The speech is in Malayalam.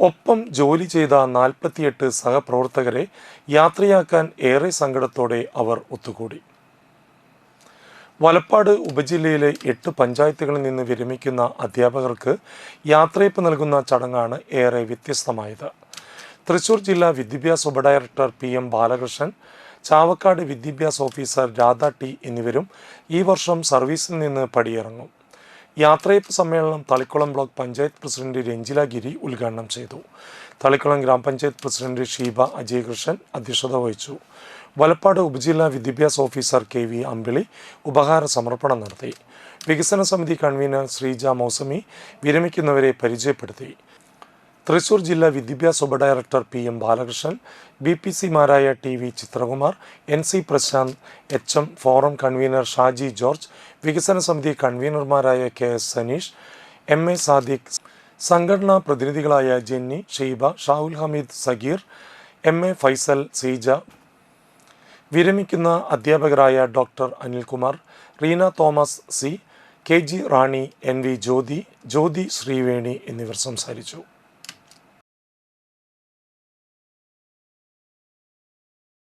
ഒപ്പം ജോലി ചെയ്ത 48 സഹപ്രവർത്തകരെ യാത്രയാക്കാൻ ഏറെ സങ്കടത്തോടെ അവർ ഒത്തുകൂടി. വലപ്പാട് ഉപജില്ലയിലെ 8 പഞ്ചായത്തുകളിൽ നിന്ന് വിരമിക്കുന്ന അധ്യാപകർക്ക് യാത്രയയപ്പ് നൽകുന്ന ചടങ്ങാണ് ഏറെ വ്യത്യസ്തമായത്. തൃശൂർ ജില്ലാ വിദ്യാഭ്യാസ ഉപഡയറക്ടർ PM ബാലകൃഷ്ണൻ, ചാവക്കാട് വിദ്യാഭ്യാസ ഓഫീസർ രാധ ടി എന്നിവരും ഈ വർഷം സർവീസിൽ നിന്ന് പടിയിറങ്ങും. യാത്രയയപ്പ് സമ്മേളനം തളിക്കുളം ബ്ലോക്ക് പഞ്ചായത്ത് പ്രസിഡന്റ് രഞ്ജില ഗിരി ഉദ്ഘാടനം ചെയ്തു. തളിക്കുളം ഗ്രാമപഞ്ചായത്ത് പ്രസിഡന്റ് ഷീബ അജയകൃഷ്ണൻ അധ്യക്ഷത വഹിച്ചു. വലപ്പാട് ഉപജില്ലാ വിദ്യാഭ്യാസ ഓഫീസർ KV അമ്പിളി ഉപഹാര സമർപ്പണം നടത്തി. വികസന സമിതി കൺവീനർ ശ്രീജ മൗസമി വിരമിക്കുന്നവരെ പരിചയപ്പെടുത്തി. തൃശൂർ ജില്ലാ വിദ്യാഭ്യാസ ഉപഡയറക്ടർ PM ബാലകൃഷ്ണൻ, BPC-മാരായ TV Chithrakumar, NC Prasanth, HM forum convener Shaji George, വികസന സമിതി കൺവീനർമാരായ KS സനീഷ്, MA സാദിഖ്, സംഘടനാ പ്രതിനിധികളായ ജെന്നി, ഷീബ, ഷാഹുൽ ഹമീദ്, സഗീർ, MA ഫൈസൽ, സീജ, വിരമിക്കുന്ന അധ്യാപകരായ doctor Anilkumar, Reena Thomas C, KG Rani, NV Jyothi, Jyothi Sreeveni എന്നിവർ സംസാരിച്ചു.